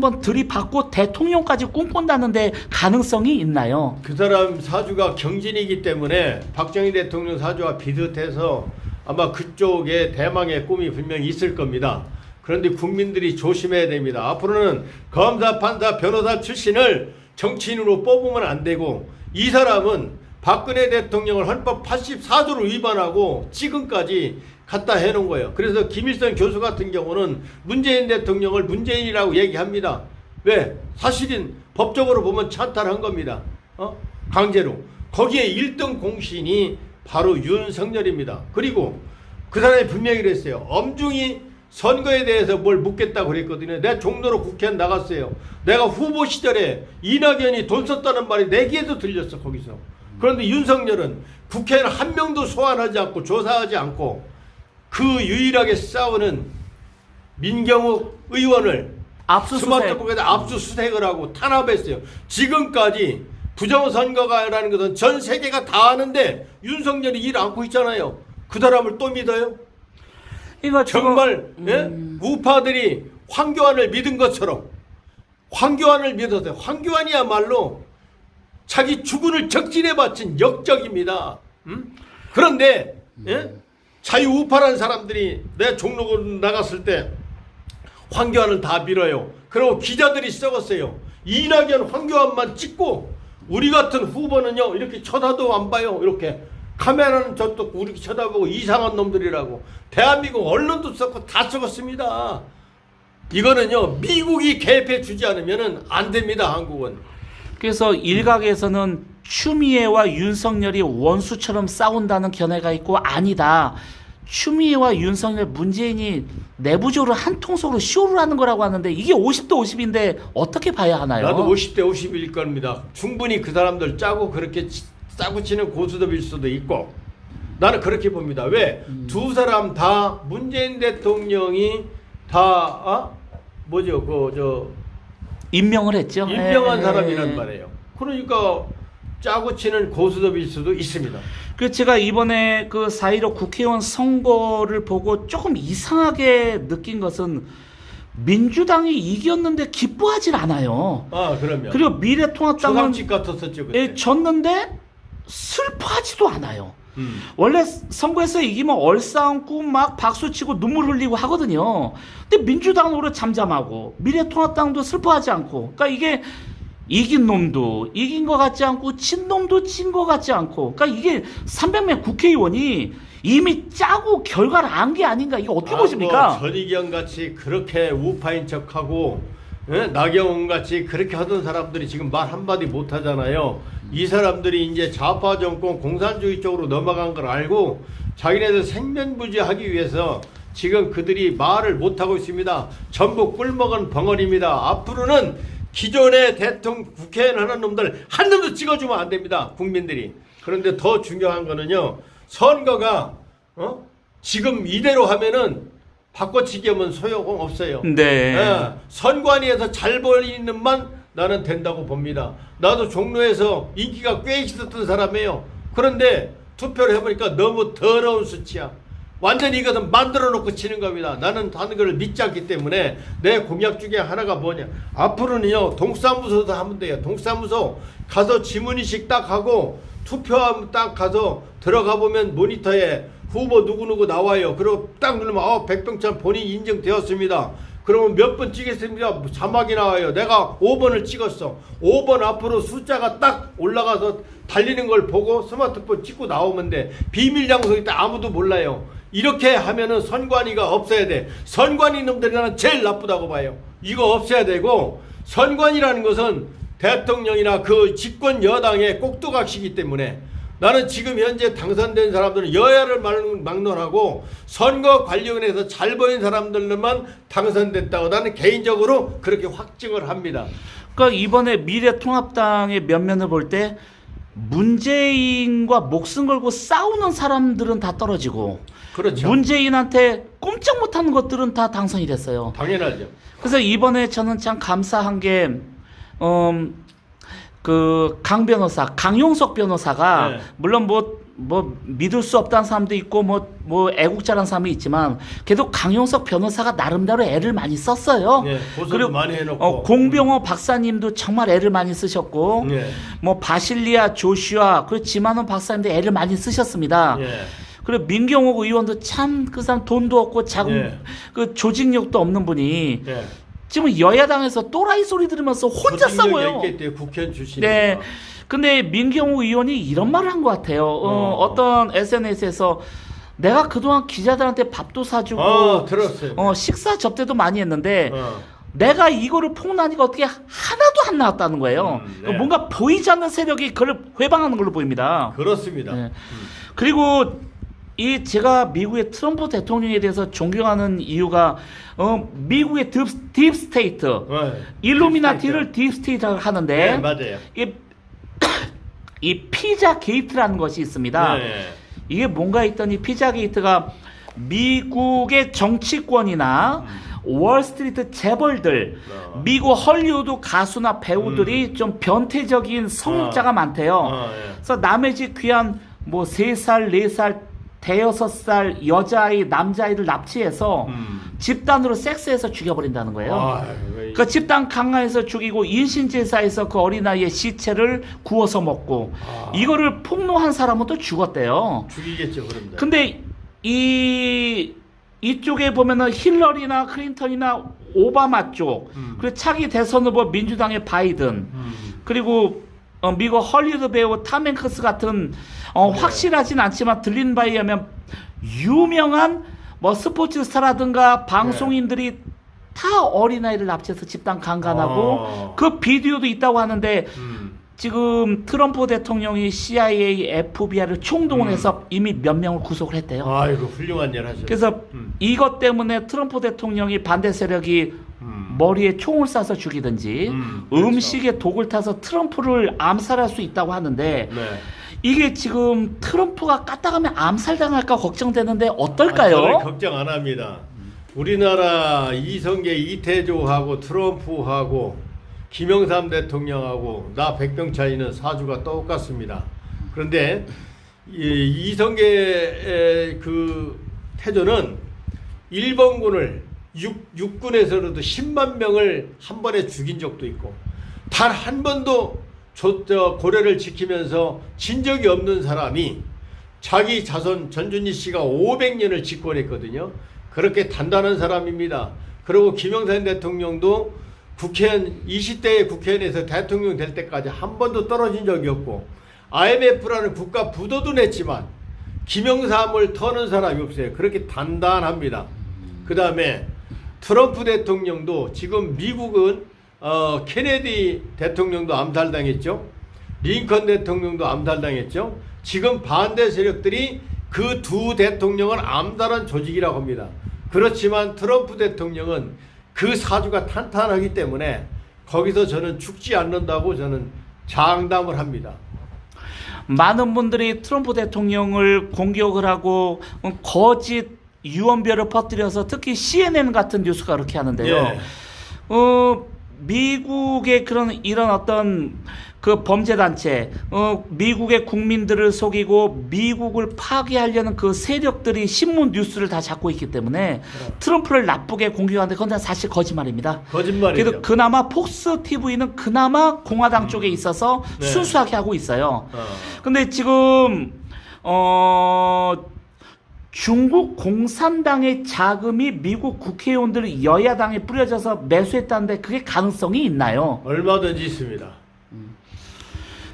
한번 들이받고 대통령까지 꿈꾼다는데 가능성이 있나요? 그 사람 사주가 경진이기 때문에 박정희 대통령 사주와 비슷해서 아마 그쪽에 대망의 꿈이 분명히 있을 겁니다. 그런데 국민들이 조심해야 됩니다. 앞으로는 검사, 판사, 변호사 출신을 정치인으로 뽑으면 안 되고, 이 사람은 박근혜 대통령을 헌법 84조를 위반하고 지금까지 갖다 해놓은 거예요. 그래서 김일성 교수 같은 경우는 문재인 대통령을 문재인이라고 얘기합니다. 왜? 사실은 법적으로 보면 찬탈한 겁니다. 강제로. 거기에 1등 공신이 바로 윤석열입니다. 그리고 그 사람이 분명히 그랬어요. 엄중히 선거에 대해서 뭘 묻겠다고 그랬거든요. 내가 종로로 국회에 나갔어요. 내가 후보 시절에 이낙연이 돈 썼다는 말이 내 귀에도 들렸어, 거기서. 그런데 윤석열은 국회에는 한 명도 소환하지 않고 조사하지 않고 그 유일하게 싸우는 민경욱 의원을 스마트폰에다 압수수색을 하고 탄압했어요. 지금까지 부정선거가라는 것은 전 세계가 다 아는데 윤석열이 일 않고 있잖아요. 그 사람을 또 믿어요? 이거 정말 우파들이 황교안을 믿은 것처럼 황교안을 믿었어요. 황교안이야말로 자기 주군을 적진에 바친 역적입니다. 그런데 자유우파라는 사람들이 내 종로로 나갔을 때 황교안을 다 밀어요. 그리고 기자들이 썩었어요. 이낙연 황교안만 찍고 우리 같은 후보는요 이렇게 쳐다도 안 봐요. 이렇게 카메라는 저쪽 우리 쳐다보고 이상한 놈들이라고. 대한민국 언론도 썩고 다 썩었습니다. 이거는요 미국이 개입해 주지 않으면 안 됩니다. 한국은. 그래서 일각에서는 추미애와 윤석열이 원수처럼 싸운다는 견해가 있고, 아니다, 추미애와 윤석열, 문재인이 내부적으로 한 통속으로 쇼를 하는 거라고 하는데, 이게 50대 50인데 어떻게 봐야 하나요? 나도 50대 50일 겁니다. 충분히 그 사람들 짜고 그렇게 짜고 치는 고수톱일 수도 있고, 나는 그렇게 봅니다. 왜? 두 사람 다 문재인 대통령이 다 임명을 했죠. 임명한 사람이란 말이에요. 그러니까 짜고 치는 고수톱일 수도 있습니다. 그 제가 이번에 그 4.15 국회의원 선거를 보고 조금 이상하게 느낀 것은 민주당이 이겼는데 기뻐하질 않아요. 아, 그러면. 그리고 미래통합당은 초상집 같았었죠, 그때. 졌는데 슬퍼하지도 않아요. 원래 선거에서 이기면 얼싸안고 막 박수치고 눈물 흘리고 하거든요. 근데 민주당은 오히려 잠잠하고 미래통합당도 슬퍼하지 않고, 그러니까 이게 이긴 놈도 이긴 것 같지 않고 진 놈도 진 것 같지 않고, 그러니까 이게 300명 국회의원이 이미 짜고 결과를 안 게 아닌가, 이거 어떻게 보십니까? 전희경 같이 그렇게 우파인 척하고 나경원 같이 그렇게 하던 사람들이 지금 말 한마디 못 하잖아요. 이 사람들이 이제 좌파 정권 공산주의 쪽으로 넘어간 걸 알고 자기네들 생면부지하기 위해서 지금 그들이 말을 못 하고 있습니다. 전부 꿀먹은 벙어리입니다. 앞으로는 기존의 대통령 국회의원 하는 놈들 한 놈도 찍어주면 안 됩니다. 국민들이. 그런데 더 중요한 거는요, 선거가 지금 이대로 하면은 바꿔치기 하면 소용 없어요. 네. 선관위에서 잘 벌리는 놈만 나는 된다고 봅니다. 나도 종로에서 인기가 꽤 있었던 사람이에요. 그런데 투표를 해보니까 너무 더러운 수치야. 완전히 이것은 만들어 놓고 치는 겁니다. 나는 하는 걸 믿지 않기 때문에 내 공약 중에 하나가 뭐냐, 앞으로는요 동사무소도 하면 돼요. 동사무소 가서 지문인식 딱 하고 투표하면 딱 가서 들어가 보면 모니터에 후보 누구누구 나와요. 그리고 딱 누르면 백병찬 본인 인증되었습니다. 그러면 몇 번 찍겠습니다. 자막이 나와요. 내가 5번을 찍었어. 5번 앞으로 숫자가 딱 올라가서 달리는 걸 보고 스마트폰 찍고 나오면 돼. 비밀 장소일 때 아무도 몰라요. 이렇게 하면은 선관위가 없어야 돼. 선관위 놈들이 나는 제일 나쁘다고 봐요. 이거 없애야 되고, 선관위라는 것은 대통령이나 그 집권 여당의 꼭두각시이기 때문에 나는 지금 현재 당선된 사람들은 여야를 막론하고 선거관리위원회에서 잘 보인 사람들만 당선됐다고 나는 개인적으로 그렇게 확증을 합니다. 그러니까 이번에 미래통합당의 면면을 볼 때 문재인과 목숨 걸고 싸우는 사람들은 다 떨어지고, 그렇죠. 문재인한테 꼼짝 못하는 것들은 다 당선이 됐어요. 당연하죠. 그래서 이번에 저는 참 감사한 게 그 강 변호사, 강용석 변호사가 네. 물론 뭐 뭐 믿을 수 없다는 사람도 있고 뭐 애국자라는 사람이 있지만 그래도 강용석 변호사가 나름대로 애를 많이 썼어요. 네, 고소도 그리고 많이 해놓고. 공병호 박사님도 정말 애를 많이 쓰셨고 네. 뭐 바실리아 조슈아 그리고 지만원 박사님도 애를 많이 쓰셨습니다. 예. 그리고 민경욱 의원도 참 그 사람 돈도 없고 자금 예. 그 조직력도 없는 분이 예. 지금 여야당에서 또라이 소리 들으면서 혼자 싸워요. 때 국회의원 출신이니까. 네. 근데 민경욱 의원이 이런 말을 한 것 같아요. 어떤 SNS에서 내가 그동안 기자들한테 밥도 사주고 들었어요. 식사 접대도 많이 했는데 어. 내가 이거를 폭로하니까 어떻게 하나도 안 나왔다는 거예요. 네. 뭔가 보이지 않는 세력이 그걸 회방하는 걸로 보입니다. 그렇습니다. 네. 그리고 이 제가 미국의 트럼프 대통령에 대해서 존경하는 이유가 미국의 딥스테이트 네. 일루미나티를 딥스테이트라고 하는데 네, 맞아요. 이 피자 게이트라는 것이 있습니다. 네. 이게 뭔가 했더니 피자 게이트가 미국의 정치권이나 월스트리트 재벌들, 미국 헐리우드 가수나 배우들이 좀 변태적인 성욕자가 많대요. 예. 그래서 남의 집 귀한 뭐 3살, 4살, 대여섯 살 여자아이, 남자아이를 납치해서 집단으로 섹스해서 죽여버린다는 거예요. 그 집단 강간해서 죽이고 인신제사해서 그 어린아이의 시체를 구워서 먹고 이거를 폭로한 사람은 또 죽었대요. 죽이겠죠, 그럼. 근데 이쪽에 보면은 힐러리나 클린턴이나 오바마 쪽 그리고 차기 대선 후보 민주당의 바이든 그리고 미국 헐리우드 배우 탐 행크스 같은 확실하진 않지만 들린 바에 의하면 유명한 뭐 스포츠 스타라든가 방송인들이 다 어린아이를 납치해서 집단 강간하고 그 비디오도 있다고 하는데 지금 트럼프 대통령이 CIA, FBI를 총동원해서 이미 몇 명을 구속을 했대요. 아이고, 훌륭한 일 하셨어요. 그래서 이것 때문에 트럼프 대통령이 반대 세력이 머리에 총을 쏴서 죽이든지 그렇죠. 음식에 독을 타서 트럼프를 암살할 수 있다고 하는데 네. 이게 지금 트럼프가 까딱하면 암살당할까 걱정되는데 어떨까요? 저는 걱정 안 합니다. 우리나라 이성계 이태조하고 트럼프하고 김영삼 대통령하고 나 백병차이는 사주가 똑같습니다. 그런데 이성계 그 태조는 일본군을 육군에서도 10만 명을 한 번에 죽인 적도 있고 단 한 번도 고려를 지키면서 진 적이 없는 사람이 자기 자손 전준희 씨가 500년을 집권했거든요. 그렇게 단단한 사람입니다. 그리고 김영삼 대통령도 국회의원 20대의 국회의원에서 대통령 될 때까지 한 번도 떨어진 적이 없고 IMF라는 국가 부도도 냈지만 김영삼을 터는 사람이 없어요. 그렇게 단단합니다. 그 다음에 트럼프 대통령도 지금 미국은 케네디 대통령도 암살당했죠. 링컨 대통령도 암살당했죠. 지금 반대 세력들이 그 두 대통령을 암살한 조직이라고 합니다. 그렇지만 트럼프 대통령은 그 사주가 탄탄하기 때문에 거기서 저는 죽지 않는다고 저는 장담을 합니다. 많은 분들이 트럼프 대통령을 공격을 하고 거짓 유언비어를 퍼뜨려서 특히 CNN 같은 뉴스가 그렇게 하는데요. 예. 미국의 이런 어떤 그 범죄 단체, 미국의 국민들을 속이고 미국을 파괴하려는 그 세력들이 신문 뉴스를 다 잡고 있기 때문에 트럼프를 나쁘게 공격하는데 그건 다 사실 거짓말입니다. 거짓말이죠. 그래도 그나마 폭스 TV는 그나마 공화당 쪽에 있어서 네. 순수하게 하고 있어요. 근데 지금 중국 공산당의 자금이 미국 국회의원들 여야당에 뿌려져서 매수했다는데 그게 가능성이 있나요? 얼마든지 있습니다.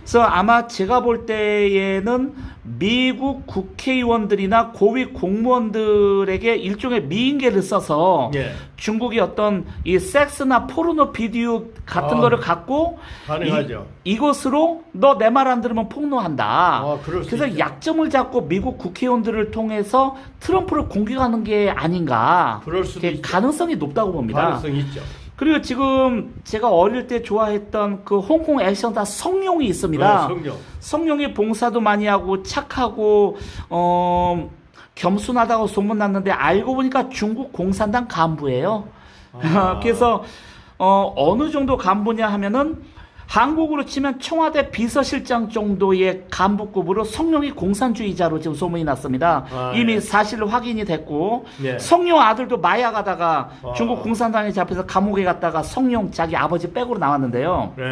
그래서 아마 제가 볼 때에는 미국 국회의원들이나 고위 공무원들에게 일종의 미인계를 써서 예. 중국의 어떤 이 섹스나 포르노 비디오 같은 거를 갖고 가능하죠. 이것으로 너 내 말 안 들으면 폭로한다. 그럴 수 그래서 있죠. 약점을 잡고 미국 국회의원들을 통해서 트럼프를 공격하는 게 아닌가. 그럴 수도 있죠. 가능성이 높다고 봅니다. 가능성 있죠. 그리고 지금 제가 어릴 때 좋아했던 그 홍콩 액션스타 성룡이 있습니다. 성룡이 봉사도 많이 하고 착하고 겸손하다고 소문났는데 알고 보니까 중국 공산당 간부예요. 그래서 어느 정도 간부냐 하면은 한국으로 치면 청와대 비서실장 정도의 간부급으로 성룡이 공산주의자로 지금 소문이 났습니다. 아, 이미 예. 사실로 확인이 됐고 예. 성룡 아들도 마약하다가 아. 중국 공산당에 잡혀서 감옥에 갔다가 성룡 자기 아버지 백으로 나왔는데요. 네.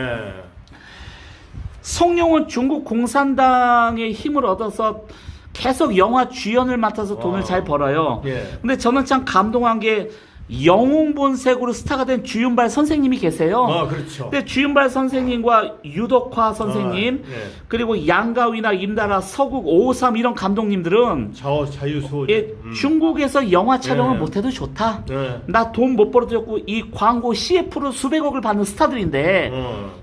성룡은 중국 공산당의 힘을 얻어서 계속 영화 주연을 맡아서 돈을 와. 잘 벌어요. 예. 근데 저는 참 감동한 게 영웅본색으로 스타가 된 주윤발 선생님이 계세요. 그렇죠. 근데 주윤발 선생님과 유덕화 선생님 예. 그리고 양가위나 임다라, 서국, 553 이런 감독님들은 자유수호죠. 예, 중국에서 영화 촬영을 네. 못해도 좋다. 네. 나 돈 못 벌어도 좋고 이 광고 CF로 수백억을 받는 스타들인데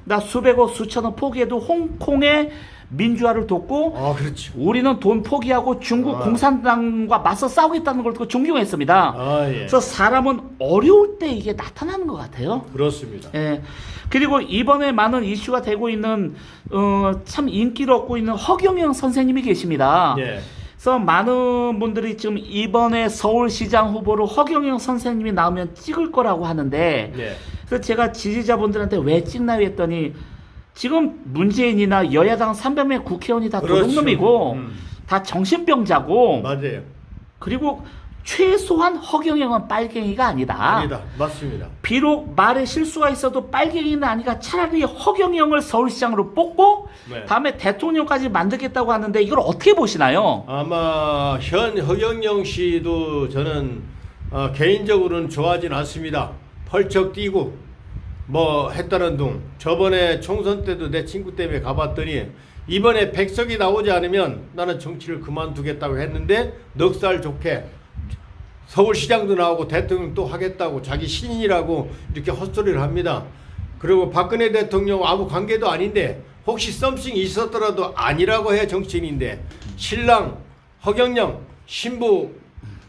나 수백억 수천억 포기해도 홍콩의 민주화를 돕고 그렇죠. 우리는 돈 포기하고 중국 공산당과 맞서 싸우겠다는 걸 듣고 존경했습니다. 예. 그래서 사람은 어려울 때 이게 나타나는 것 같아요. 그렇습니다. 예. 그리고 이번에 많은 이슈가 되고 있는 참 인기를 얻고 있는 허경영 선생님이 계십니다. 예. 그래서 많은 분들이 지금 이번에 서울시장 후보로 허경영 선생님이 나오면 찍을 거라고 하는데 예. 그래서 제가 지지자분들한테 왜 찍나요 했더니 지금 문재인이나 여야당 300명 국회의원이 다 그렇죠. 도둑놈이고 다 정신병자고 맞아요. 그리고 최소한 허경영은 빨갱이가 아니다. 아니다. 맞습니다. 비록 말에 실수가 있어도 빨갱이는 아니가 차라리 허경영을 서울시장으로 뽑고 네. 다음에 대통령까지 만들겠다고 하는데 이걸 어떻게 보시나요? 아마 현 허경영 씨도 저는 개인적으로는 좋아하진 않습니다. 펄쩍 뛰고 뭐 했다는 둥. 저번에 총선 때도 내 친구 때문에 가봤더니 이번에 백석이 나오지 않으면 나는 정치를 그만두겠다고 했는데 넉살 좋게 서울시장도 나오고 대통령도 하겠다고 자기 신인이라고 이렇게 헛소리를 합니다. 그리고 박근혜 대통령 아무 관계도 아닌데 혹시 썸씽이 있었더라도 아니라고 해. 정치인인데 신랑 허경영 신부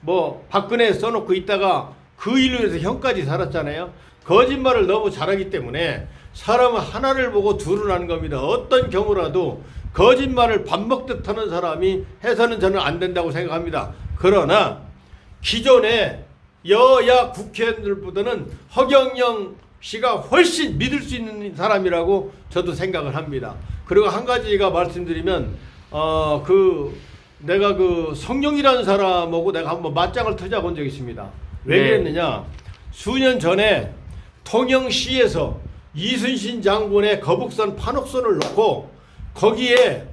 뭐 박근혜 써놓고 있다가 그 일로 해서 형까지 살았잖아요. 거짓말을 너무 잘하기 때문에 사람은 하나를 보고 둘을 하는 겁니다. 어떤 경우라도 거짓말을 밥 먹듯 하는 사람이 해서는 저는 안 된다고 생각합니다. 그러나 기존의 여야 국회의원들보다는 허경영 씨가 훨씬 믿을 수 있는 사람이라고 저도 생각을 합니다. 그리고 한 가지가 말씀드리면 내가 그 성룡이라는 사람하고 내가 한번 맞짱을 터져본 적이 있습니다. 왜 네. 그랬느냐? 수년 전에 통영시에서 이순신 장군의 거북선 판옥선을 놓고 거기에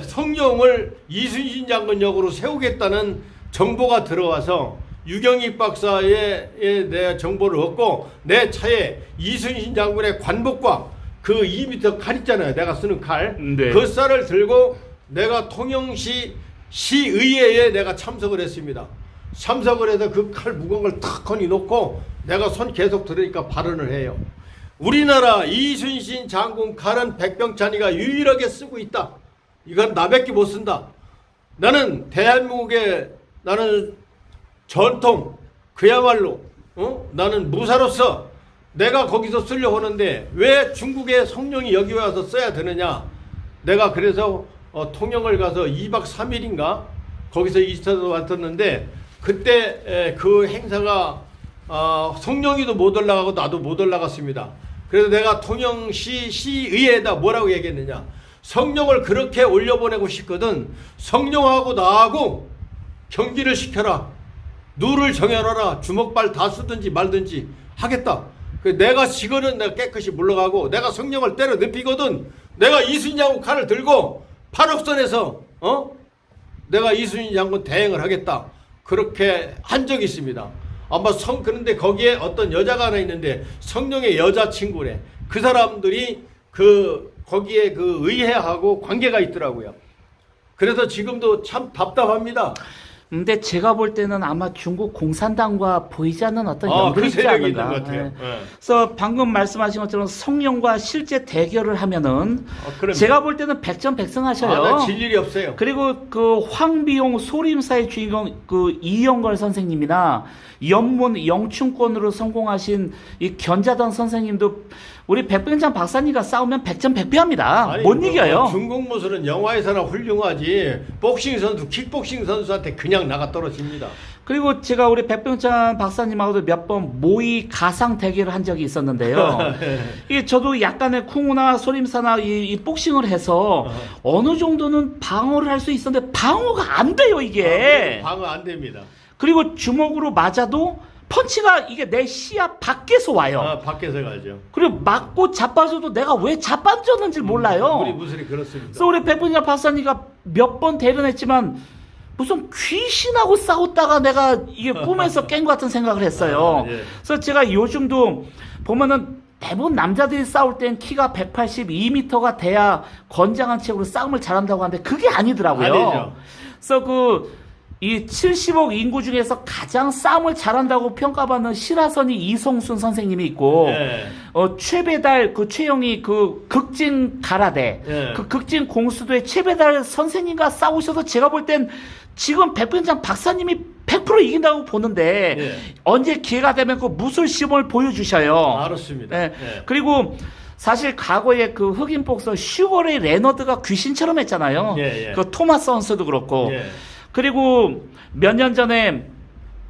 성룡을 이순신 장군 역으로 세우겠다는 정보가 들어와서 유경익 박사의 내 정보를 얻고 내 차에 이순신 장군의 관복과 그 2m 칼 있잖아요. 내가 쓰는 칼. 네. 그 쌀을 들고 내가 통영시 시의회에 내가 참석을 했습니다. 참석을 해서 그 칼 무거운 걸 탁 거니 놓고 내가 손 계속 들으니까 발언을 해요. 우리나라 이순신 장군 칼은 백병찬이가 유일하게 쓰고 있다. 이건 나밖에 못 쓴다. 나는 대한민국의 나는 전통 그야말로 나는 무사로서 내가 거기서 쓰려고 하는데 왜 중국의 성룡이 여기 와서 써야 되느냐. 내가 그래서 통영을 가서 2박 3일인가 거기서 있어서 왔었는데 그때 그 행사가 성룡이도 못 올라가고 나도 못 올라갔습니다. 그래서 내가 통영시 시의회에다 뭐라고 얘기했느냐. 성룡을 그렇게 올려보내고 싶거든. 성룡하고 나하고 경기를 시켜라. 누를 정해놔라. 주먹발 다 쓰든지 말든지 하겠다. 내가 지거는 내가 깨끗이 물러가고 내가 성룡을 때려 눕히거든. 내가 이순신 장군 칼을 들고 판옥선에서 내가 이순신 장군 대행을 하겠다. 그렇게 한 적이 있습니다. 아마 그런데 거기에 어떤 여자가 하나 있는데 성룡의 여자친구래. 그 사람들이 거기에 그 의회하고 관계가 있더라고요. 그래서 지금도 참 답답합니다. 근데 제가 볼 때는 아마 중국 공산당과 보이지 않는 어떤 그 연결이 있지 세력이 있는 않는가. 것 같아요. 예. 예. 그래서 방금 말씀하신 것처럼 성룡과 실제 대결을 하면은 그럼요. 제가 볼 때는 백전백승하셔요. 나 질 일이 없어요. 그리고 그 황비용 소림사의 주인공 그 이영걸 선생님이나 연문 영춘권으로 성공하신 이 견자단 선생님도 우리 백병찬 박사님과 싸우면 백전백패합니다. 못 이겨요. 중국 무술은 영화에서나 훌륭하지 복싱 선수, 킥복싱 선수한테 그냥 나가 떨어집니다. 그리고 제가 우리 백병찬 박사님하고도 몇 번 모의 가상 대결을 한 적이 있었는데요. 이게 저도 약간의 쿵우나 소림사나 이 복싱을 해서 어느 정도는 방어를 할 수 있었는데 방어가 안 돼요, 이게. 방어 안 됩니다. 그리고 주먹으로 맞아도 펀치가 이게 내 시야 밖에서 와요. 밖에서 가죠. 그리고 맞고 자빠져도 내가 왜 자빠졌는지 몰라요. 우리 무술이 그렇습니다. 그래서 우리 백분야 박사님과 몇 번 대련했지만 무슨 귀신하고 싸웠다가 내가 이게 꿈에서 깬 것 같은 생각을 했어요. 예. 그래서 제가 요즘도 보면은 대부분 남자들이 싸울 땐 키가 182m가 돼야 건장한 체구로 싸움을 잘한다고 하는데 그게 아니더라고요. 아니죠. 그래서 이 70억 인구 중에서 가장 싸움을 잘한다고 평가받는 실화선이 이성순 선생님이 있고, 예. 최배달 최영이 극진 가라데, 예. 극진 공수도의 최배달 선생님과 싸우셔서 제가 볼 땐 지금 백병장 박사님이 100% 이긴다고 보는데, 예. 언제 기회가 되면 그 무술 시범을 보여주셔요. 알았습니다. 예. 예. 그리고 사실 과거에 흑인 복서 슈거레이 레너드가 귀신처럼 했잖아요. 예, 예. 토마스 헌스도 그렇고. 예. 그리고 몇 년 전에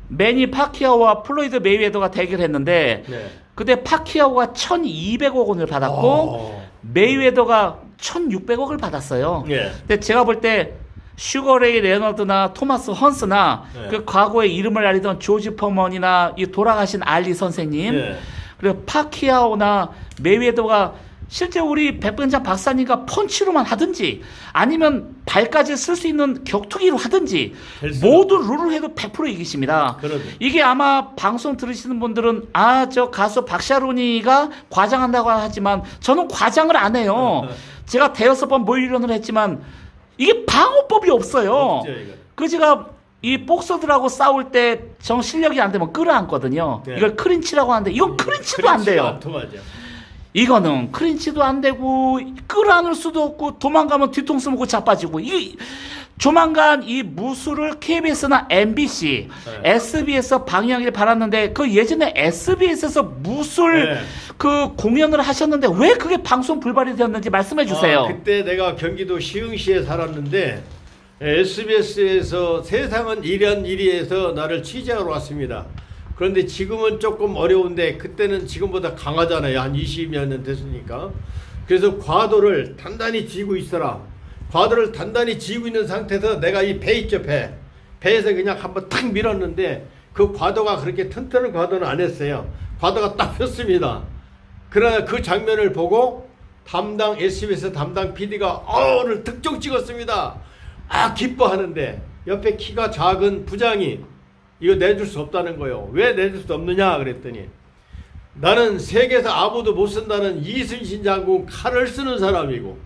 매니 파키아오와 플로이드 메이웨더가 대결했는데 네. 그때 파키아오가 1,200억 원을 받았고 메이웨더가 1,600억을 받았어요. 예. 근데 제가 볼 때 슈거레이 레너드나 토마스 헌스나 네. 그 과거에 이름을 알리던 조지 퍼먼이나 이 돌아가신 알리 선생님, 예. 그리고 파키아오나 메이웨더가 실제 우리 백병장 박사님과 펀치로만 하든지 아니면 발까지 쓸 수 있는 격투기로 하든지 될 수가 모두 룰을 해도 100% 이기십니다. 그러네. 이게 아마 방송 들으시는 분들은 저 가수 박샤로니가 과장한다고 하지만 저는 과장을 안 해요. 제가 대여섯 번 모의론을 했지만 이게 방어법이 없어요. 없죠, 이거. 그 제가 이 복서들하고 싸울 때 정 실력이 안 되면 끌어안거든요. 네. 이걸 크린치라고 하는데 이건 크린치도 안 돼요. 안 통하죠. 이거는 크린치도 안 되고 끌어안을 수도 없고 도망가면 뒤통수 먹고 자빠지고 이 조만간 이 무술을 KBS나 MBC, 네. SBS 방영하길 바랐는데 그 예전에 SBS에서 무술 네. 그 공연을 하셨는데 왜 그게 방송 불발이 되었는지 말씀해 주세요. 그때 내가 경기도 시흥시에 살았는데 SBS에서 세상은 이리에서 나를 취재하러 왔습니다. 그런데 지금은 조금 어려운데 그때는 지금보다 강하잖아요. 한 20여 년 됐으니까. 그래서 과도를 단단히 쥐고 있어라. 과도를 단단히 쥐고 있는 상태에서 내가 이 배 있죠, 배. 배에서 그냥 한번 탁 밀었는데 그 과도가 그렇게 튼튼한 과도는 안 했어요. 과도가 딱 폈습니다. 그러나 그 장면을 보고 SBS 담당 PD가 오늘 특종 찍었습니다. 기뻐하는데 옆에 키가 작은 부장이 이거 내줄 수 없다는 거예요. 왜 내줄 수 없느냐 그랬더니 나는 세계에서 아무도 못 쓴다는 이순신 장군 칼을 쓰는 사람이고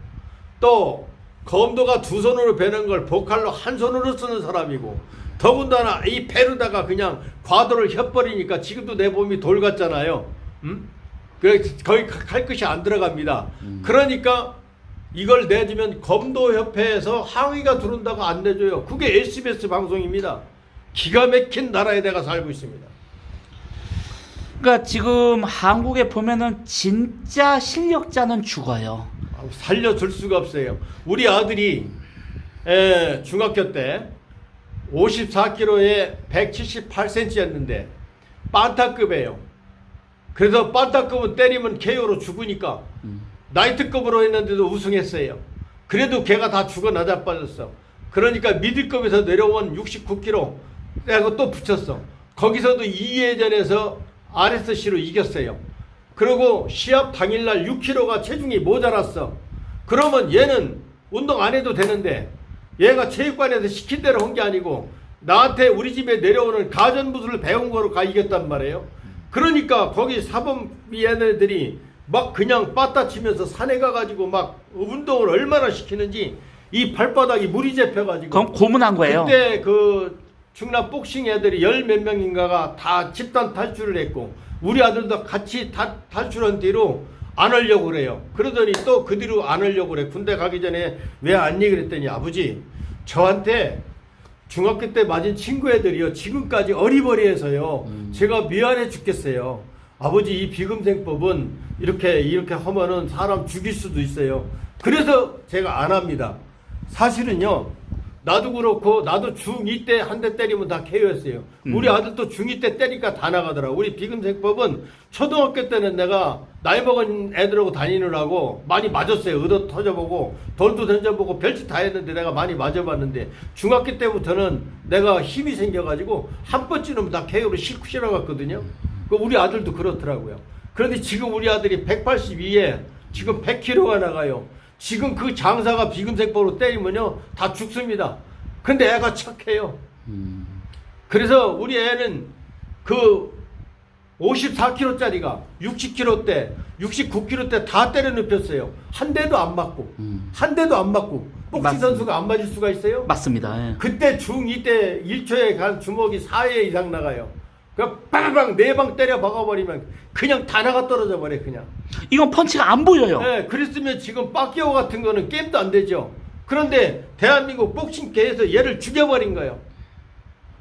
또 검도가 두 손으로 베는 걸 보칼로 한 손으로 쓰는 사람이고 더군다나 이 배로다가 그냥 과도를 혀버리니까 지금도 내 몸이 돌 같잖아요. 그래 거의 칼끝이 안 들어갑니다. 그러니까 이걸 내주면 검도협회에서 항의가 들어온다고 안 내줘요. 그게 SBS 방송입니다. 기가 막힌 나라에 내가 살고 있습니다. 그러니까 지금 한국에 보면은 진짜 실력자는 죽어요. 살려줄 수가 없어요. 우리 아들이 중학교 때 54kg에 178cm였는데 반타급이에요. 그래서 반타급은 때리면 KO로 죽으니까 나이트급으로 했는데도 우승했어요. 그래도 걔가 다 죽어 나자빠졌어. 그러니까 미들급에서 내려온 69kg 내가 또 붙였어. 거기서도 2회전에서 RSC로 이겼어요. 그리고 시합 당일날 6kg가 체중이 모자랐어. 그러면 얘는 운동 안 해도 되는데 얘가 체육관에서 시킨 대로 한 게 아니고 나한테 우리 집에 내려오는 가전무술을 배운 거로 가 이겼단 말이에요. 그러니까 거기 사범위 애들이 막 그냥 빠따 치면서 산에 가가지고 막 운동을 얼마나 시키는지 이 발바닥이 물이 잡혀가지고 그럼 고문한 거예요. 그때 그 충남 복싱 애들이 10몇 명인가가 다 집단 탈출을 했고 우리 아들도 같이 탈출한 뒤로 안 하려고 그래요. 그러더니 또 그 뒤로 안 하려고 그래. 군대 가기 전에 왜 안 해? 그랬더니 아버지 저한테 중학교 때 맞은 친구 애들이요 지금까지 어리버리해서요 제가 미안해 죽겠어요. 아버지 이 비금생법은 이렇게 하면은 사람 죽일 수도 있어요. 그래서 제가 안 합니다. 사실은요 나도 그렇고 나도 중2 때 한 대 때리면 다 KO였어요. 우리 아들도 중2 때 때리니까 다 나가더라. 우리 비금생법은 초등학교 때는 내가 나이 먹은 애들하고 다니느라고 많이 맞았어요. 의도 터져보고 돌도 던져보고 별짓 다 했는데 내가 많이 맞아봤는데 중학교 때부터는 내가 힘이 생겨가지고 한 번 찌르면 다 KO로 싣고 실어갔거든요. 우리 아들도 그렇더라고요. 그런데 지금 우리 아들이 182에 지금 100kg가 나가요. 지금 그 장사가 비금생법으로 때리면요 다 죽습니다. 근데 애가 착해요. 그래서 우리 애는 그 54kg짜리가 60kg 때 69kg 때 다 때려 눕혔어요. 한 대도 안 맞고 한 대도 안 맞고 복싱 선수가 안 맞을 수가 있어요? 맞습니다. 예. 그때 중2 때 1초에 간 주먹이 4회 이상 나가요. 그 빵빵 4방 때려 박아버리면 그냥 다 나가 떨어져 버려 그냥. 이건 펀치가 안 보여요. 네, 그랬으면 지금 빠끼오 같은 거는 게임도 안 되죠. 그런데 대한민국 복싱계에서 얘를 죽여버린 거예요.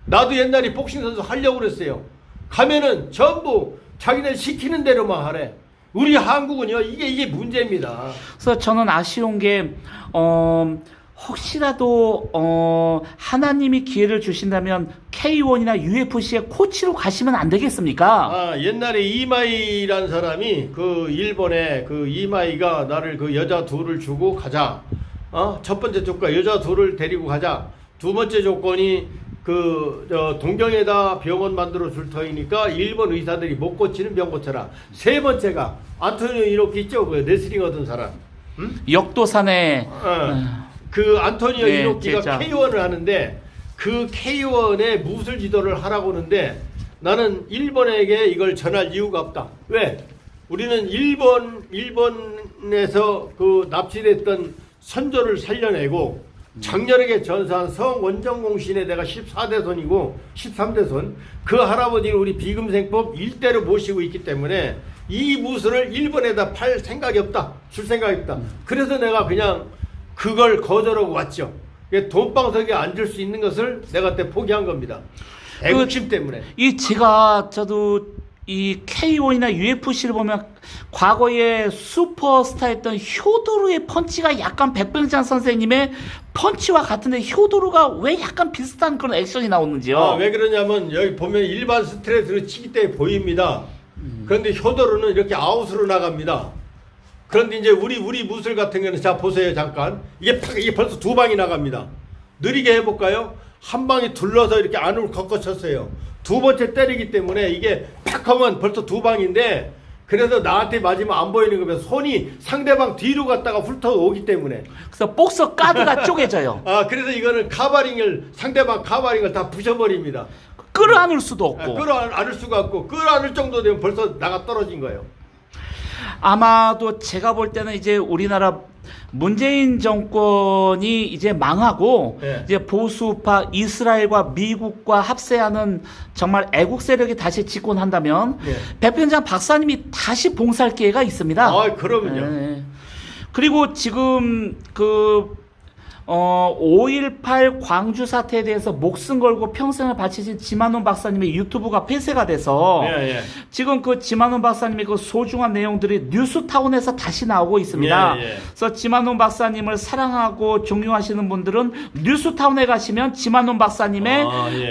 나도 옛날에 복싱 선수 하려고 그랬어요. 가면은 전부 자기네 시키는 대로만 하래. 우리 한국은요 이게 문제입니다. 그래서 저는 아쉬운 게 혹시라도 하나님이 기회를 주신다면 K1이나 UFC의 코치로 가시면 안 되겠습니까? 아, 옛날에 이마이라는 사람이 그 일본에 그 이마이가 나를 그 여자 둘을 주고 가자. 첫 번째 조건 여자 둘을 데리고 가자. 두 번째 조건이 동경에다 병원 만들어 줄 터이니까 일본 의사들이 못 고치는 병 고쳐라. 세 번째가 안토니오 이노키 있죠? 그 레슬링 하던 사람. 응? 역도산에 그 안토니오 네, 이노키가 진짜. K1을 하는데 그 K1의 무술 지도를 하라고 하는데 나는 일본에게 이걸 전할 이유가 없다. 왜? 우리는 일본에서 그 납치됐던 선조를 살려내고 장렬하게 전사한 성원정공 시인에 내가 14대손이고 13대손 그 할아버지를 우리 비금생법 일대로 모시고 있기 때문에 이 무술을 일본에다 팔 생각이 없다. 줄 생각이 없다. 그래서 내가 그냥 그걸 거절하고 왔죠. 돈방석에 앉을 수 있는 것을 내가 그때 포기한 겁니다. 애국심 때문에. 저도 이 K1이나 UFC를 보면 과거에 슈퍼스타였던 효도르의 펀치가 약간 백병장 선생님의 펀치와 같은데 효도르가 왜 약간 비슷한 그런 액션이 나오는지요? 왜 그러냐면 여기 보면 일반 스트레이트로 치기 때문에 보입니다. 그런데 효도르는 이렇게 아웃으로 나갑니다. 그런데 이제 우리 무술 같은 경우는 자 보세요 잠깐 이게 벌써 두 방이 나갑니다. 느리게 해볼까요? 한 방에 둘러서 이렇게 안으로 꺾어쳤어요. 두 번째 때리기 때문에 이게 팍 하면 벌써 두 방인데 그래서 나한테 맞으면 안 보이는 거면 손이 상대방 뒤로 갔다가 훑어오기 때문에 그래서 복서 가드가 쪼개져요. 그래서 이거는 상대방 카바링을 다 부셔버립니다. 끌어안을 수도 없고. 끌어안을 수가 없고 끌어안을 정도 되면 벌써 나가 떨어진 거예요. 아마도 제가 볼 때는 이제 우리나라 문재인 정권이 이제 망하고 네. 이제 보수파 이스라엘과 미국과 합세하는 정말 애국 세력이 다시 집권한다면 네. 백변장 박사님이 다시 봉사할 기회가 있습니다. 그러면요. 네. 그리고 지금 5.18 광주 사태에 대해서 목숨 걸고 평생을 바치신 지만원 박사님의 유튜브가 폐쇄가 돼서 예. 지금 그 지만원 박사님의 그 소중한 내용들이 뉴스타운에서 다시 나오고 있습니다. 예. 그래서 지만원 박사님을 사랑하고 존경하시는 분들은 뉴스타운에 가시면 지만원 박사님의 예.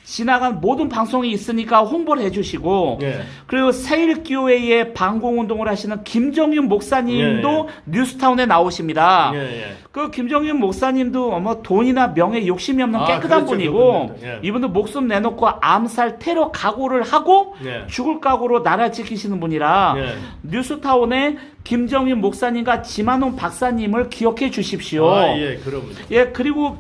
지나간 모든 방송이 있으니까 홍보를 해주시고 예. 그리고 세일교회에 방공운동을 하시는 김정윤 목사님도 뉴스타운에 나오십니다. 예. 그 김정윤 목사님도 돈이나 명예 욕심이 없는 깨끗한 그렇죠. 분이고 그분들도. 예. 이분도 목숨 내놓고 암살 테러 각오를 하고 예. 죽을 각오로 나라 지키시는 분이라 예. 뉴스타운에 김정윤 목사님과 지만원 박사님을 기억해 주십시오. 그러면. 그리고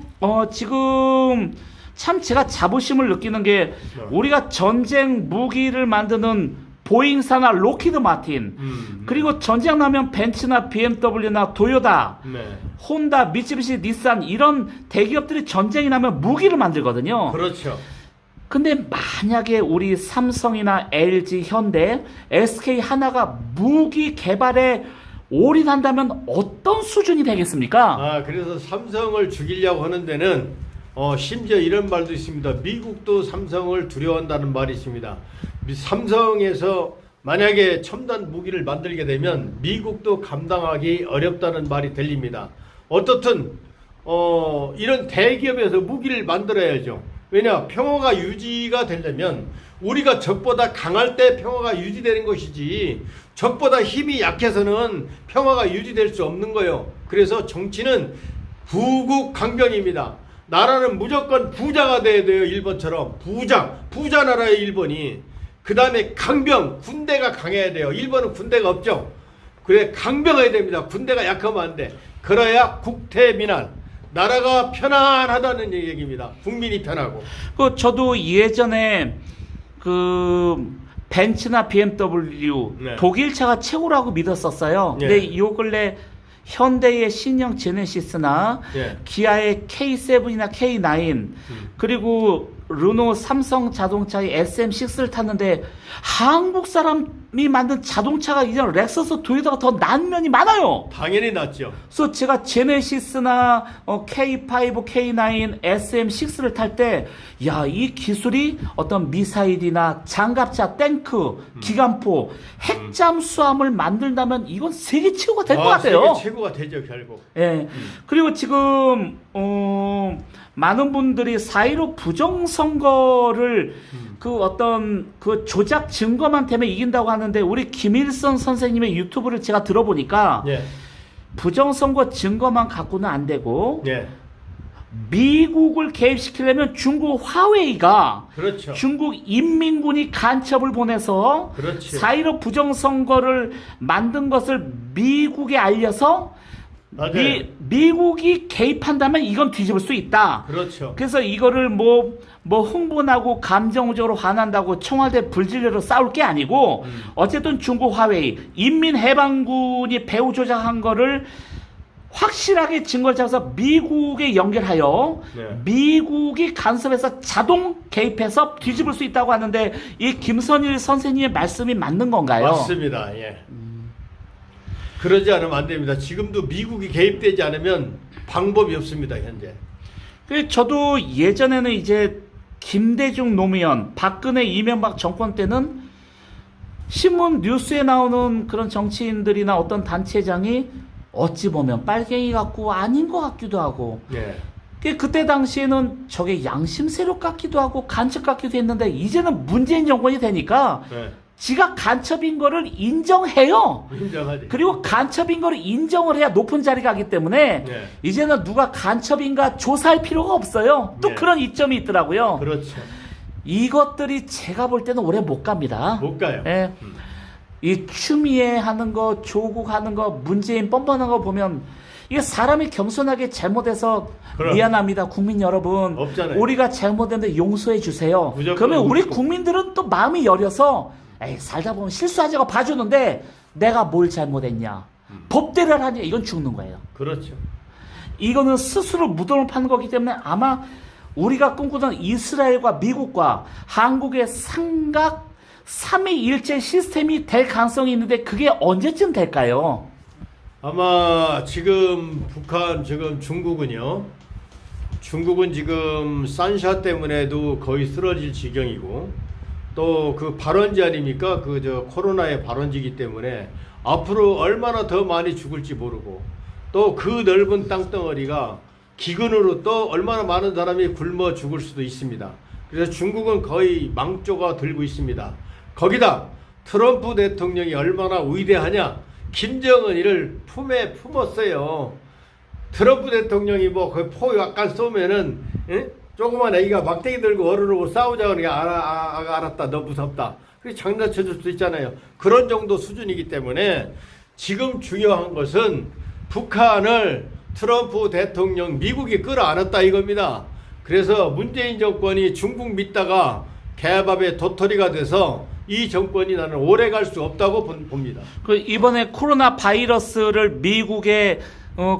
지금 참 제가 자부심을 느끼는 게 우리가 전쟁 무기를 만드는 보잉사나 로키드 마틴 그리고 전쟁 나면 벤츠나 BMW나 도요타 혼다 미쓰비시 닛산 이런 대기업들이 전쟁이 나면 무기를 만들거든요. 그렇죠. 근데 만약에 우리 삼성이나 LG 현대 SK 하나가 무기 개발에 올인한다면 어떤 수준이 되겠습니까? 그래서 삼성을 죽이려고 하는 데는 심지어 이런 말도 있습니다. 미국도 삼성을 두려워한다는 말이 있습니다. 삼성에서 만약에 첨단 무기를 만들게 되면 미국도 감당하기 어렵다는 말이 들립니다. 어떻든 이런 대기업에서 무기를 만들어야죠. 왜냐, 평화가 유지가 되려면 우리가 적보다 강할 때 평화가 유지되는 것이지 적보다 힘이 약해서는 평화가 유지될 수 없는 거예요. 그래서 정치는 부국강병입니다. 나라는 무조건 부자가 돼야 돼요. 일본처럼 부자 나라의 일본이. 그 다음에 강병, 군대가 강해야 돼요. 일본은 군대가 없죠. 그래, 강병해야 됩니다. 군대가 약하면 안 돼. 그래야 국태민안, 나라가 편안하다는 얘기입니다. 국민이 편하고. 저도 예전에 벤츠나 BMW 네. 독일차가 최고라고 믿었었어요. 네. 근데 요 근래 현대의 신형 제네시스나 네. 기아의 K7이나 K9 그리고 르노 삼성 자동차의 SM6를 탔는데 한국 사람이 만든 자동차가 이제 렉서스 도요타가 더 나은 면이 많아요. 당연히 낫죠. 그래서 제가 제네시스나 K5, K9, SM6를 탈 때 야, 이 기술이 어떤 미사일이나 장갑차, 탱크, 기관포, 핵잠수함을 만든다면 이건 세계 최고가 될 것 같아요. 세계 최고가 되죠, 결국. 예. 그리고 지금 많은 분들이 4.15 부정선거를 그 조작 증거만 때문에 이긴다고 하는데 우리 김일성 선생님의 유튜브를 제가 들어보니까 예. 부정선거 증거만 갖고는 안 되고 예. 미국을 개입시키려면 중국 화웨이가 그렇죠. 중국 인민군이 간첩을 보내서 그렇지. 4.15 부정선거를 만든 것을 미국에 알려서 맞아요. 미국이 개입한다면 이건 뒤집을 수 있다. 그렇죠. 그래서 이거를 뭐 흥분하고 감정적으로 화난다고 청와대 불진리로 싸울 게 아니고 어쨌든 중국 화웨이 인민해방군이 배후 조작한 거를 확실하게 증거를 잡아서 미국에 연결하여 네. 미국이 간섭해서 자동 개입해서 뒤집을 수 있다고 하는데 이 김선일 선생님의 말씀이 맞는 건가요? 맞습니다. 예. 그러지 않으면 안 됩니다. 지금도 미국이 개입되지 않으면 방법이 없습니다, 현재. 저도 예전에는 이제 김대중 노무현, 박근혜, 이명박 정권 때는 신문 뉴스에 나오는 그런 정치인들이나 어떤 단체장이 어찌 보면 빨갱이 같고 아닌 것 같기도 하고 예. 그때 당시에는 저게 양심 세력 같기도 하고 간첩 같기도 했는데 이제는 문재인 정권이 되니까 예. 지가 간첩인 거를 인정해요. 인정하지. 그리고 간첩인 거를 인정을 해야 높은 자리 가기 때문에 네. 이제는 누가 간첩인가 조사할 필요가 없어요. 또 네. 그런 이점이 있더라고요. 그렇죠. 이것들이 제가 볼 때는 오래 못 갑니다. 못 가요. 예. 이 추미애 하는 거, 조국 하는 거, 문재인 뻔뻔한 거 보면 이게 사람이 겸손하게 잘못해서 그럼. 미안합니다. 국민 여러분. 없잖아요. 우리가 잘못했는데 용서해 주세요. 무조건 그러면 우리 없고. 국민들은 또 마음이 여려서 에이, 살다 보면 실수하자고 봐주는데 내가 뭘 잘못했냐. 법대로 하냐. 이건 죽는 거예요. 그렇죠. 이거는 스스로 무덤을 파는 거기 때문에 아마 우리가 꿈꾸던 이스라엘과 미국과 한국의 삼각 3위일체 시스템이 될 가능성이 있는데 그게 언제쯤 될까요? 아마 지금 지금 중국은요. 중국은 지금 산샤 때문에도 거의 쓰러질 지경이고 또 그 발원지 아닙니까? 코로나의 발원지기 때문에 앞으로 얼마나 더 많이 죽을지 모르고 또 그 넓은 땅덩어리가 기근으로 또 얼마나 많은 사람이 굶어 죽을 수도 있습니다. 그래서 중국은 거의 망조가 들고 있습니다. 거기다 트럼프 대통령이 얼마나 위대하냐. 김정은이를 품에 품었어요. 트럼프 대통령이 거의 포 약간 쏘면은 조그만 애기가 막대기 들고 어른하고 싸우자 그러니까 알았다 너 무섭다. 그렇게 장난쳐줄 수 있잖아요. 그런 정도 수준이기 때문에 지금 중요한 것은 북한을 트럼프 대통령 미국이 끌어안았다 이겁니다. 그래서 문재인 정권이 중국 믿다가 개밥의 도토리가 돼서 이 정권이 나는 오래 갈 수 없다고 봅니다. 이번에 코로나 바이러스를 미국의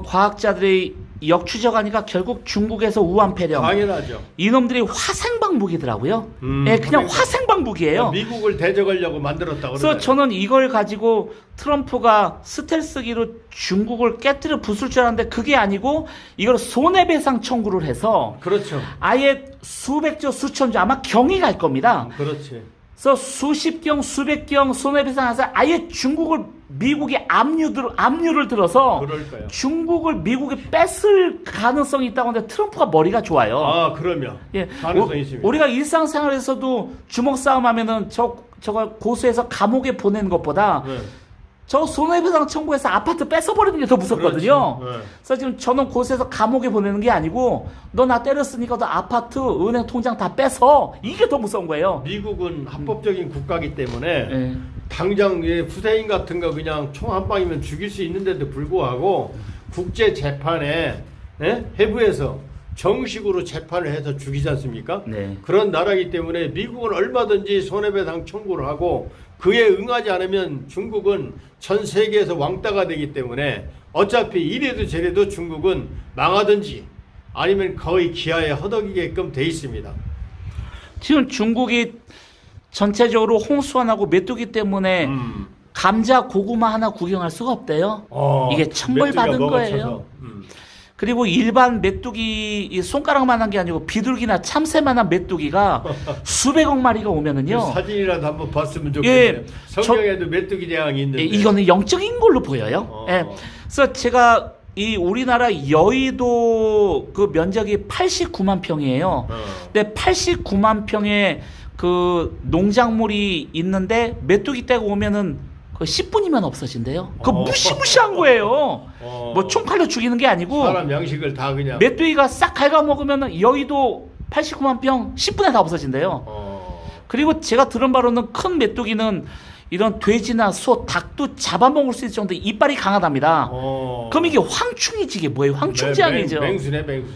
과학자들이 역추적하니까 결국 중국에서 우한폐렴. 당연하죠. 이놈들이 화생방북이더라고요. 예, 그냥 화생방북이에요. 미국을 대적하려고 만들었다고 그래서 그러잖아요. 저는 이걸 가지고 트럼프가 스텔스기로 중국을 깨뜨려 부술 줄 알았는데 그게 아니고 이걸 손해배상 청구를 해서 그렇죠. 아예 수백조 수천조 아마 경이 갈 겁니다. 그렇지. 그래서 수십경 수백경 손해배상해서 아예 중국을 미국이 압류를 들어서 그럴까요? 중국을 미국이 뺏을 가능성이 있다고 하는데 트럼프가 머리가 좋아요. 아, 그러면 예, 가능성이 있습니다. 우리가 일상생활에서도 주먹 싸움 하면은 저걸 고소해서 감옥에 보내는 것보다 네. 저 손해배상 청구해서 아파트 뺏어버리는 게 더 무섭거든요. 그렇죠. 네. 그래서 지금 저는 고소해서 감옥에 보내는 게 아니고 너 나 때렸으니까 너 아파트, 은행 통장 다 뺏어. 이게 더 무서운 거예요. 미국은 합법적인 국가이기 때문에 예. 당장 후세인 같은 거 그냥 총 한 방이면 죽일 수 있는데도 불구하고 국제 재판에 해부해서 정식으로 재판을 해서 죽이지 않습니까? 네. 그런 나라이기 때문에 미국은 얼마든지 손해배상 청구를 하고 그에 응하지 않으면 중국은 전 세계에서 왕따가 되기 때문에 어차피 이래도 저래도 중국은 망하든지 아니면 거의 기아에 허덕이게끔 돼 있습니다. 지금 중국이 전체적으로 홍수환하고 메뚜기 때문에 감자, 고구마 하나 구경할 수가 없대요. 이게 천벌받은 메뚜기가 거예요. 먹어쳐서. 그리고 일반 메뚜기 이 손가락만한 게 아니고 비둘기나 참새만한 메뚜기가 수백억 마리가 오면은요. 그 사진이라도 한번 봤으면 좋겠네요. 예, 성경에도 메뚜기 대왕이 있는데. 예, 이거는 영적인 걸로 보여요. 예. 그래서 제가 이 우리나라 여의도 그 면적이 89만 평이에요. 근데 89만 평의 그 농작물이 있는데 메뚜기 떼고 오면은 그 10분이면 없어진대요. 그 무시무시한 거예요. 뭐 총칼로 죽이는 게 아니고 사람 양식을 다 그냥. 메뚜기가 싹 갉아먹으면 여의도 89만 평 10분에 다 없어진대요. 그리고 제가 들은 바로는 큰 메뚜기는 이런 돼지나 소, 닭도 잡아먹을 수 있을 정도로 이빨이 강하답니다. 그럼 이게 황충이지, 이게 뭐예요? 황충지향이죠. 맹수네, 맹수.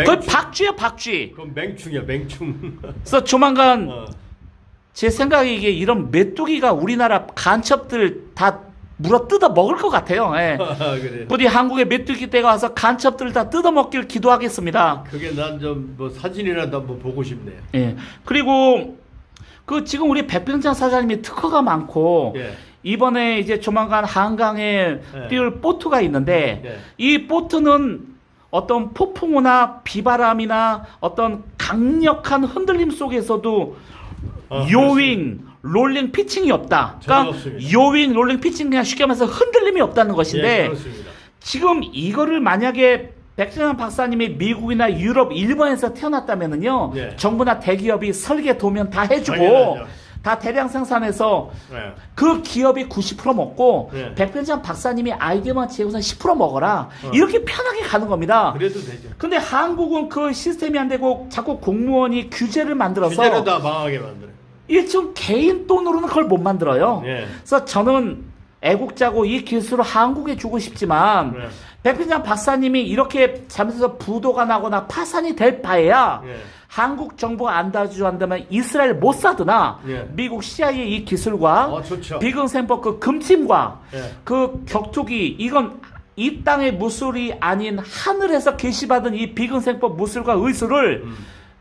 거의 박쥐야, 박쥐. 그건 맹충이야, 맹충. 그래서 조만간 제 생각에 이게 이런 메뚜기가 우리나라 간첩들 다 물어 뜯어 먹을 것 같아요. 예. 그래. 부디 한국에 메뚜기 떼가 와서 간첩들 다 뜯어 먹길 기도하겠습니다. 그게 난 좀 뭐 사진이라도 한번 보고 싶네요. 예. 그리고 그 지금 우리 백병장 사장님이 특허가 많고 예. 이번에 이제 조만간 한강에 띄울 보트가 있는데 예. 이 보트는 어떤 폭풍우나 비바람이나 어떤 강력한 흔들림 속에서도 요윙, 롤링, 피칭이 없다. 그러니까 없습니다. 요윙, 롤링, 피칭 그냥 쉽게 말해서 흔들림이 없다는 것인데 예, 그렇습니다. 지금 이거를 만약에 백승환 박사님이 미국이나 유럽, 일본에서 태어났다면은요, 예. 정부나 대기업이 설계 도면 다 해주고 당연하죠. 다 대량 생산해서 예. 그 기업이 90% 먹고 예. 백병장 박사님이 아이디어만 제고선 10% 먹어라. 이렇게 편하게 가는 겁니다. 그래도 되죠. 근데 한국은 그 시스템이 안 되고 자꾸 공무원이 규제를 만들어서 규제를 다 망하게 만들어요. 일종 개인 돈으로는 그걸 못 만들어요. 예. 그래서 저는 애국자고 이 기술을 한국에 주고 싶지만 예. 백병장 박사님이 이렇게 잘못해서 부도가 나거나 파산이 될 바에야 예. 한국 정부가 안 도와준다면 이스라엘 모사드나 예. 미국 CIA 이 기술과 좋죠. 비근생법 그 금침과 예. 그 격투기 이건 이 땅의 무술이 아닌 하늘에서 계시받은 이 비근생법 무술과 의술을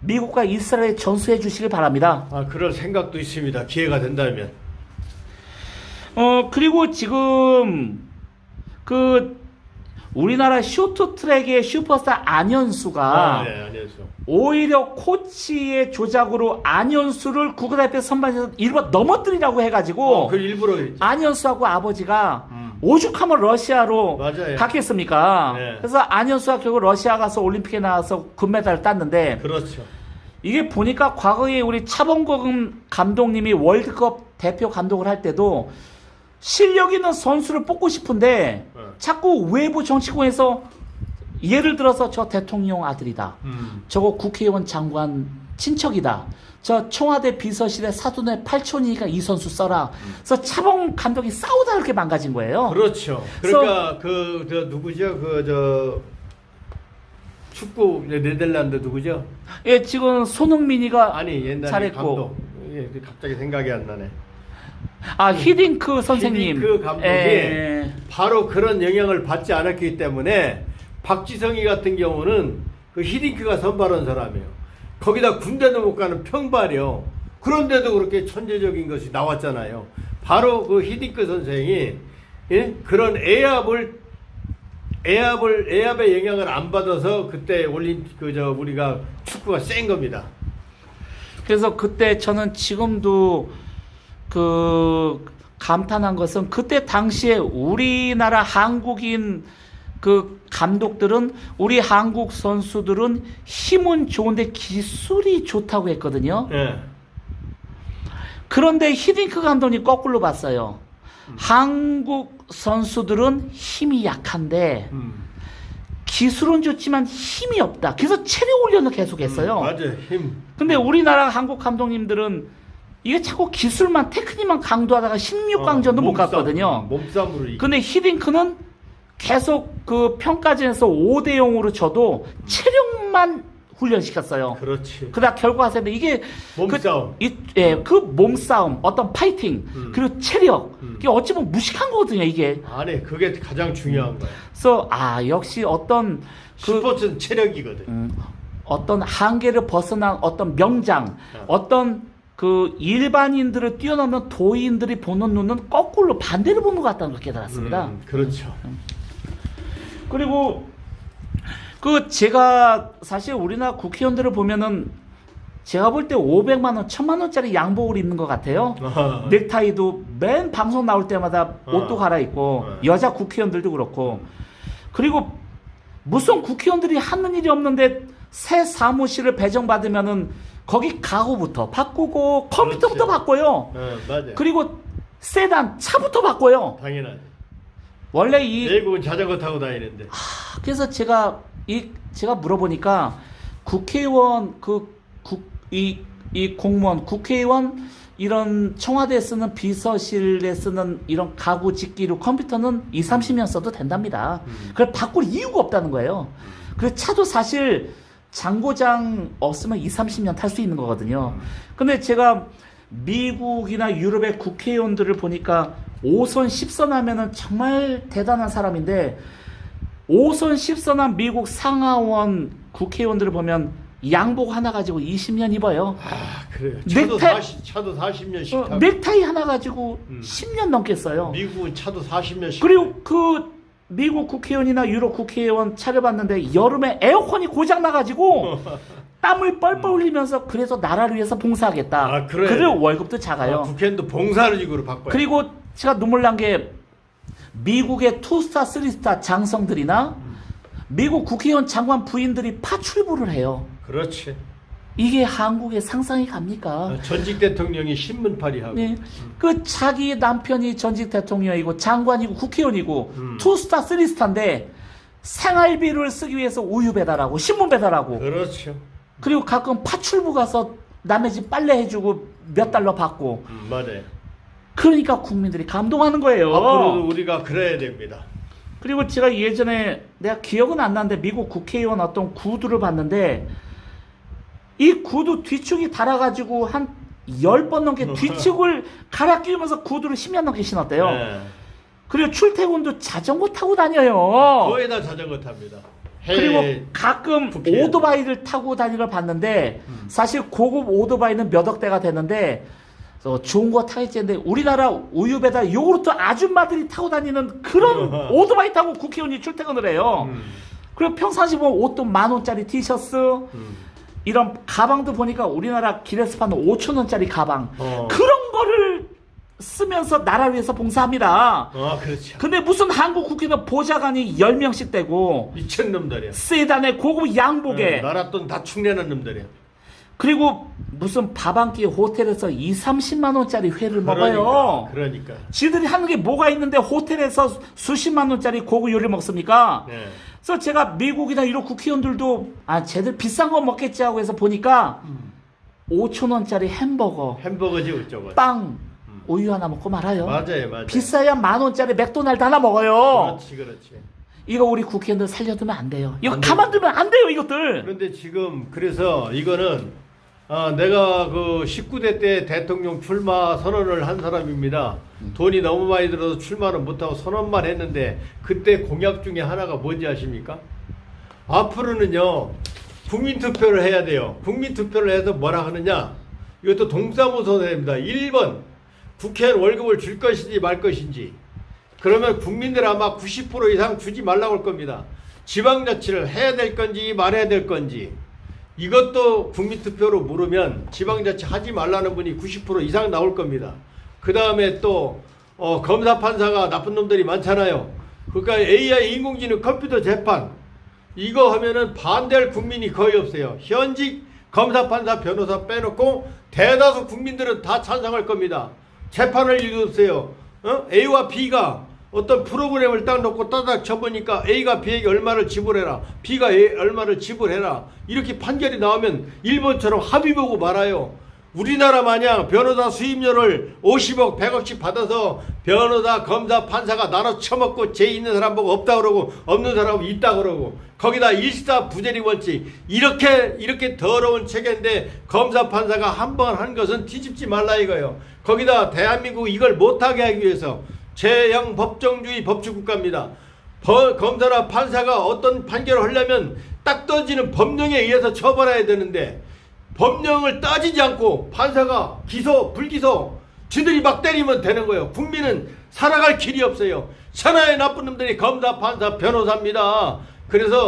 미국과 이스라엘에 전수해 주시길 바랍니다. 그럴 생각도 있습니다. 기회가 된다면. 그리고 지금 그 우리나라 쇼트트랙의 슈퍼스타 안현수가 네, 안녕하세요. 오히려 코치의 조작으로 안현수를 국가대표 선발해서 일부 넘어뜨리라고 해가지고 그 일부러 그랬죠. 안현수하고 아버지가 오죽하면 러시아로 맞아요. 갔겠습니까? 네. 그래서 안현수가 결국 러시아 가서 올림픽에 나와서 금메달을 땄는데 그렇죠. 이게 보니까 과거에 우리 차범근 감독님이 월드컵 대표 감독을 할 때도 실력 있는 선수를 뽑고 싶은데 자꾸 외부 정치권에서 예를 들어서 저 대통령 아들이다. 저거 국회의원 장관 친척이다. 저 청와대 비서실의 사돈의 팔촌이니까 이 선수 써라. 그래서 차범 감독이 싸우다 이렇게 망가진 거예요. 그렇죠. 그러니까 저 누구죠? 저 축구 네덜란드 누구죠? 예, 지금 손흥민이가 아니 옛날에 잘했고. 감독. 예, 갑자기 생각이 안 나네. 히딩크 선생님. 히딩크 감독이 예. 바로 그런 영향을 받지 않았기 때문에 박지성이 같은 경우는 그 히딩크가 선발한 사람이에요. 거기다 군대도 못 가는 평발이요. 그런데도 그렇게 천재적인 것이 나왔잖아요. 바로 그 히딩크 선생이 그런 애압의 영향을 안 받아서 그때 우리가 축구가 센 겁니다. 그래서 그때 저는 지금도 그 감탄한 것은 그때 당시에 우리나라 한국인 그 감독들은 우리 한국 선수들은 힘은 좋은데 기술이 좋다고 했거든요. 예. 그런데 히딩크 감독님 거꾸로 봤어요. 한국 선수들은 힘이 약한데 기술은 좋지만 힘이 없다. 그래서 체력 훈련을 계속했어요. 맞아요. 힘. 근데 우리나라 한국 감독님들은 이게 자꾸 기술만 테크닉만 강조하다가 16강전도 못 갔거든요. 몸싸움으로 이기. 근데 히딩크는 계속 그 평가전에서 5대 0으로 져도 체력만 훈련시켰어요. 그렇지. 그다 결과하는데 이게 몸싸움. 그 몸싸움, 어떤 파이팅, 그리고 체력, 이게 어찌 보면 무식한 거거든요, 이게. 안에 그게 가장 중요한 거야. 그래서 역시 어떤 스포츠는 체력이거든. 어떤 한계를 벗어난 어떤 명장, 어떤 그 일반인들을 뛰어넘는 도인들이 보는 눈은 거꾸로 반대로 보는 것 같다는 걸 깨달았습니다. 그렇죠. 그리고 그 제가 사실 우리나라 국회의원들을 보면은 제가 볼 때 500만 원, 1000만 원짜리 양복을 입는 것 같아요. 넥타이도 맨 방송 나올 때마다 옷도 갈아입고 여자 국회의원들도 그렇고 그리고 무슨 국회의원들이 하는 일이 없는데 새 사무실을 배정받으면은 거기 가구부터 바꾸고 컴퓨터부터 그렇지. 바꿔요. 맞아요. 그리고 세단 차부터 바꿔요. 당연하지. 원래 이 외국은 자전거 타고 다니는데. 그래서 제가 물어보니까 국회의원 이 공무원 국회의원 이런 청와대에 쓰는 비서실에 쓰는 이런 가구 집기류 컴퓨터는 20-30년 써도 된답니다. 그걸 바꿀 이유가 없다는 거예요. 그래서 차도 사실 장고장 없으면 20-30년 탈 수 있는 거거든요. 근데 제가 미국이나 유럽의 국회의원들을 보니까 5선 10선 하면은 정말 대단한 사람인데 5선 10선한 미국 상하원 국회의원들을 보면 양복 하나 가지고 20년 입어요. 그래요. 차도 40년씩 타고. 넥타이 하나 가지고 10년 넘게 써요. 미국은 차도 40년씩. 그리고 그 미국 국회의원이나 유럽 국회의원 차를 봤는데 여름에 에어컨이 고장 나가지고 땀을 뻘뻘 흘리면서 그래서 나라를 위해서 봉사하겠다. 그래. 그리고 월급도 작아요. 국회의원도 봉사직으로 바꿔요. 그리고 제가 눈물 난 게 미국의 2스타, 3스타 장성들이나 미국 국회의원 장관 부인들이 파출부를 해요. 그렇지. 이게 한국의 상상이 갑니까? 전직 대통령이 신문팔이 하고. 네. 그 자기 남편이 전직 대통령이고 장관이고 국회의원이고 2스타, 3스타인데 생활비를 쓰기 위해서 우유 배달하고 신문 배달하고 그렇죠. 그리고 가끔 파출부 가서 남의 집 빨래 해주고 몇 달러 받고 맞아요. 그러니까 국민들이 감동하는 거예요. 앞으로도 우리가 그래야 됩니다. 그리고 제가 예전에 내가 기억은 안 나는데 미국 국회의원 어떤 구두를 봤는데 이 구두 뒤축이 달아가지고 한 10번 넘게 뒤축을 갈아 끼우면서 구두를 10년 넘게 신었대요. 네. 그리고 출퇴근도 자전거 타고 다녀요. 거의 다 자전거 탑니다. 그리고 가끔 국회의원. 오토바이를 타고 다니는 걸 봤는데 사실 고급 오토바이는 몇 억대가 되는데 좋은 거 타겠지 했는데 우리나라 우유 배달 요구르트 아줌마들이 타고 다니는 그런 오토바이 타고 국회의원이 출퇴근을 해요. 그리고 평상시 보면 옷도 10,000원짜리 티셔츠 이런 가방도 보니까 우리나라 길에서 파는 5,000원짜리 가방 그런 거를 쓰면서 나라 위해서 봉사합니다. 그렇죠. 근데 무슨 한국 국회의원 보좌관이 10명씩 되고 미친놈들이야. 세단에 고급 양복에 나라 돈 다 축내는 놈들이야. 그리고 무슨 밥 한 끼 호텔에서 20-30만 원짜리 회를 먹어요. 그러니까. 지들이 하는 게 뭐가 있는데 호텔에서 수십만 원짜리 고급 요리를 먹습니까? 네. 그래서 제가 미국이나 이런 국회의원들도 쟤들 비싼 거 먹겠지 하고 해서 보니까 5,000원짜리 햄버거지 어쩌고. 빵, 우유 하나 먹고 말아요. 맞아요. 비싸야 10,000원짜리 맥도날드 하나 먹어요. 그렇지. 이거 우리 국회의원들 살려두면 안 돼요. 이거 안 가만두면 안 돼요, 이것들. 그런데 지금 그래서 이거는 내가 그 19대 때 대통령 출마 선언을 한 사람입니다. 돈이 너무 많이 들어서 출마는 못하고 선언만 했는데 그때 공약 중에 하나가 뭔지 아십니까? 앞으로는요 국민투표를 해야 돼요. 국민투표를 해서 뭐라 하느냐, 이것도 동사무소입니다. 1번 국회의원 월급을 줄 것인지 말 것인지. 그러면 국민들 아마 90% 이상 주지 말라고 할 겁니다. 지방자치를 해야 될 건지 말아야 될 건지. 이것도 국민투표로 물으면 지방자치 하지 말라는 분이 90% 이상 나올 겁니다. 그 다음에 또 검사 판사가 나쁜 놈들이 많잖아요. 그러니까 AI 인공지능 컴퓨터 재판 이거 하면은 반대할 국민이 거의 없어요. 현직 검사 판사 변호사 빼놓고 대다수 국민들은 다 찬성할 겁니다. 재판을 읽으세요. A와 B가 어떤 프로그램을 딱 놓고 따닥 쳐보니까 A가 B에게 얼마를 지불해라, B가 A 얼마를 지불해라, 이렇게 판결이 나오면 일본처럼 합의 보고 말아요. 우리나라 마냥 변호사 수임료를 50억 100억씩 받아서 변호사 검사 판사가 나눠 처먹고 죄 있는 사람 보고 없다 그러고 없는 사람 있다 그러고 거기다 일사부재리 원칙 이렇게 더러운 체계인데 검사 판사가 한 번 한 것은 뒤집지 말라 이거예요. 거기다 대한민국 이걸 못하게 하기 위해서 제형 법정주의 법치국가입니다. 검사나 판사가 어떤 판결을 하려면 딱 떠지는 법령에 의해서 처벌해야 되는데 법령을 따지지 않고 판사가 기소 불기소 지들이 막 때리면 되는 거예요. 국민은 살아갈 길이 없어요. 천하의 나쁜 놈들이 검사 판사 변호사입니다. 그래서